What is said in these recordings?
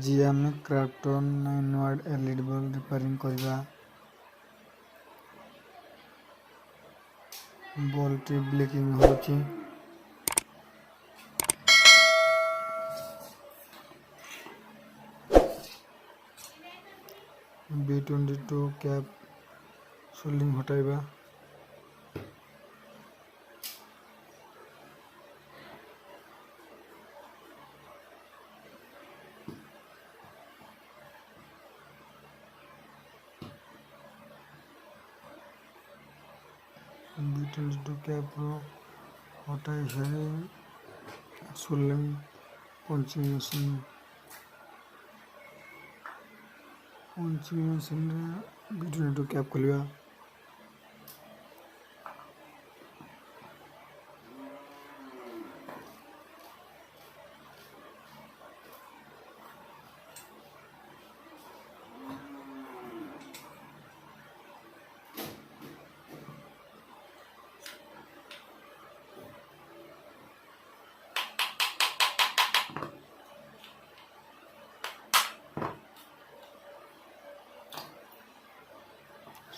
ଆଜି ଆମେ Crafton 9 watt LED bulb repairing କରିବା। ବଲ୍ବଟି ବ୍ଲିଙ୍କିଂ ହେଉଛି। B22 କ୍ୟାପ୍ ସୁଲିଂ ହଟାଇବା। B22 କ୍ୟାପ୍ ହଟାଇ ସାରି ସୁଲିଂ ପଞ୍ଚିଂ ମେସିନରେ B22 କ୍ୟାପ୍ ଖୋଲିବା।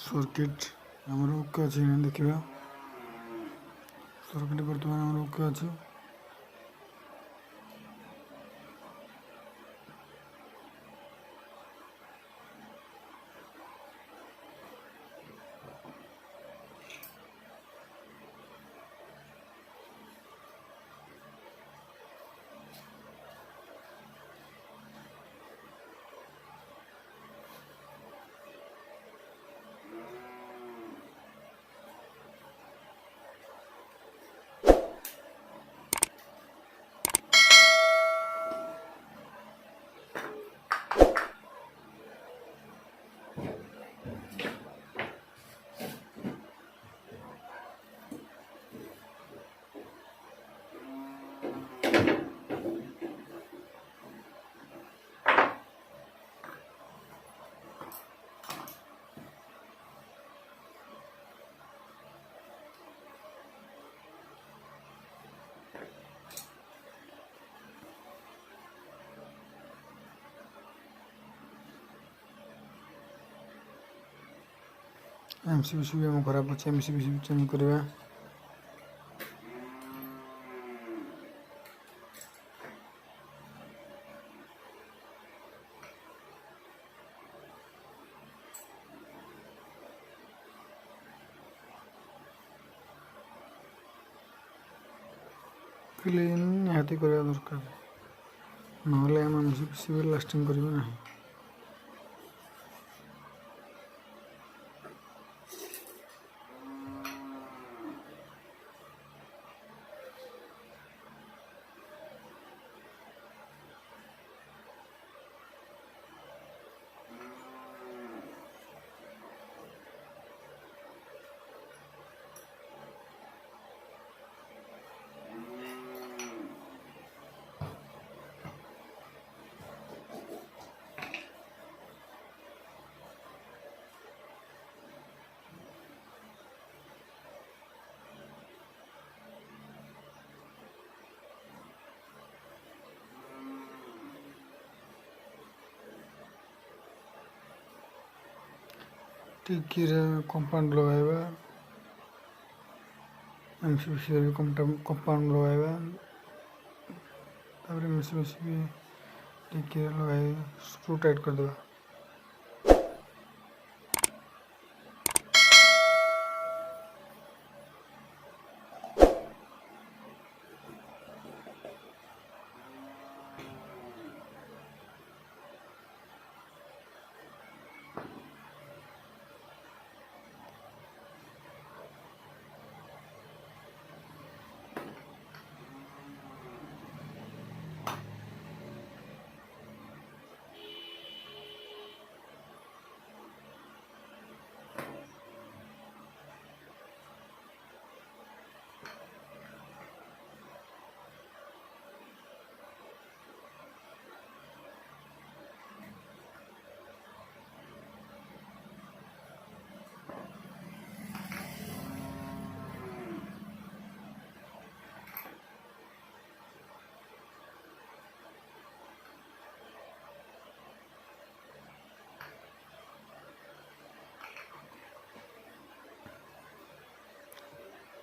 सर्किट आमर ओके अच्छे देखा। सर्किट बर्तमान आमर ओके अच्छे। MCBC भी हम खराब अच्छे MCBC भी चेंज करवा। क्लीन निहाती करवा दरकार नहले हम MCBC भी लास्टिंग करिवे नाही। टिकी कंपाउंड लगाइबा MCBC भी कंपाउंड लगाइबा तापर MCBC भी टिकी लगाइ स्क्रू टाइट कर देबा।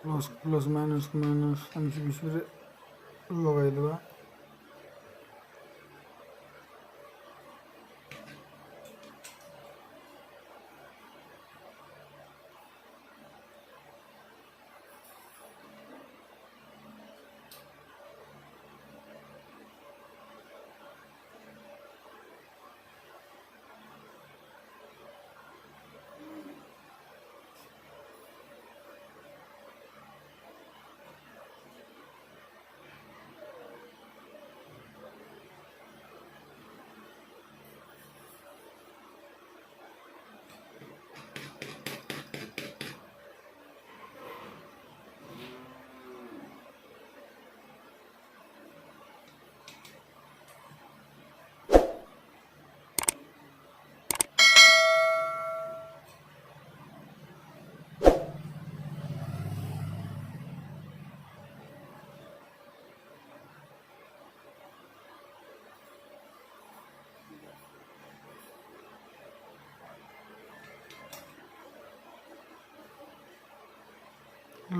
ପ୍ଲସ୍ ମାଇନସ୍ ଏମିତି ବିଷୟରେ ଲଗାଇଦେବା।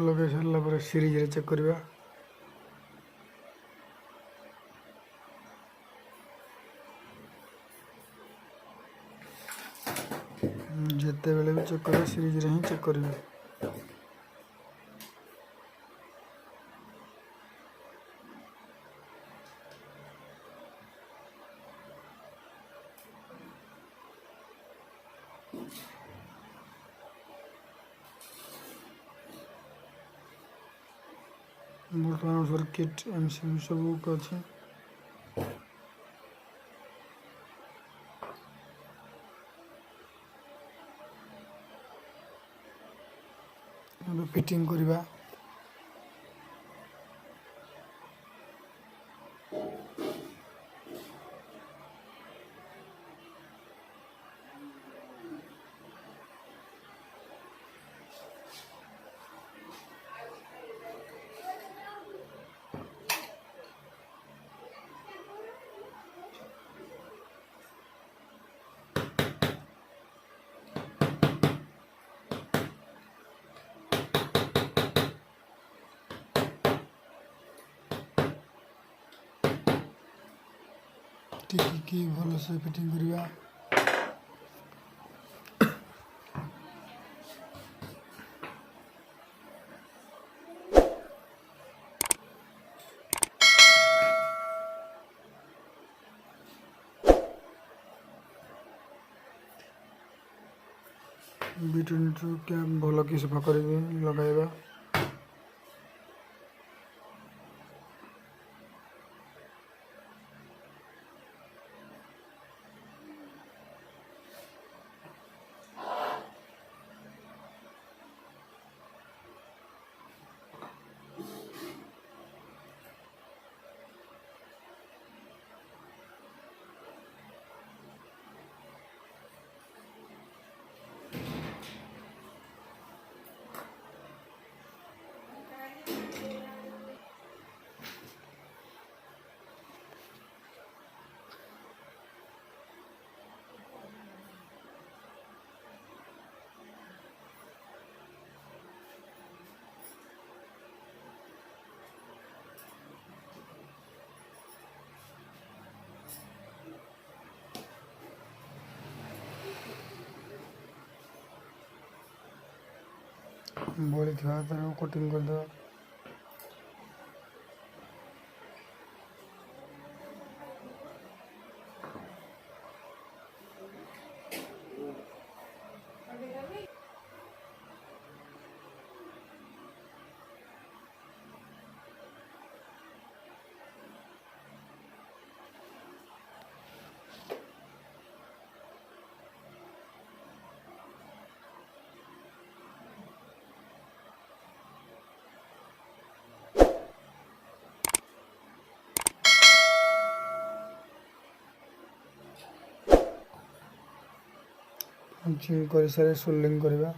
ଲଗାଇ ସାରିଲା ପରେ ସିରିଜ୍ରେ ଚେକ୍ କରିବା। ଯେତେବେଳେ ବି ଚେକ୍ କରିବା ସିରିଜ୍ରେ ହିଁ ଚେକ୍ କରିବେ। ବର୍ତ୍ତମାନ ସର୍କିଟ୍ MCB ସବୁ ଅଛି। ଏବେ ଫିଟିଂ କରିବା। ଟିକିକି ଭଲସେ ଫିଟିଂ କରିବା। ବିଟୁନିଟ୍ରୁ କ୍ୟାପ୍ ଭଲ କି ସଫା କରିକି ଲଗାଇବା। ବଳିଥିବା ତାର କୋଟିଂ କରିଦେବା। ପଞ୍ଚିଂ କରିସାରି ସୋଲ୍ଡରିଂ କରିବା।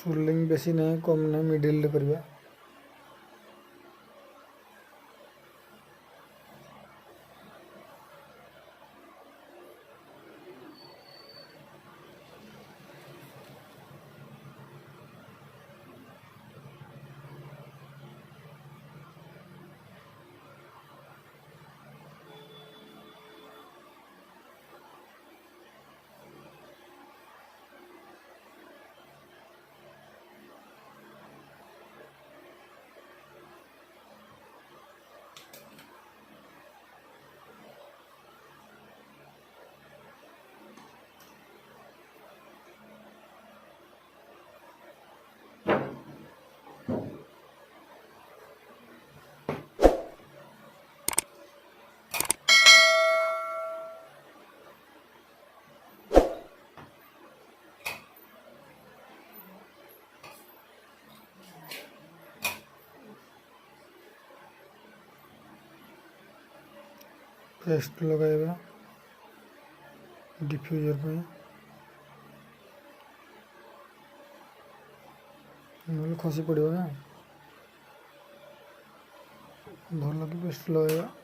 ସ୍ୱର୍ଲିଂ ବେଶୀ ନାହିଁ କମ୍ ନାହିଁ ମିଡ଼ିଲ୍ରେ କରିବା। पेस्ट लगाइबा डिफ्यूजर पे नहले खसी पड़ो ना भल कि पेस्ट लगाइबा।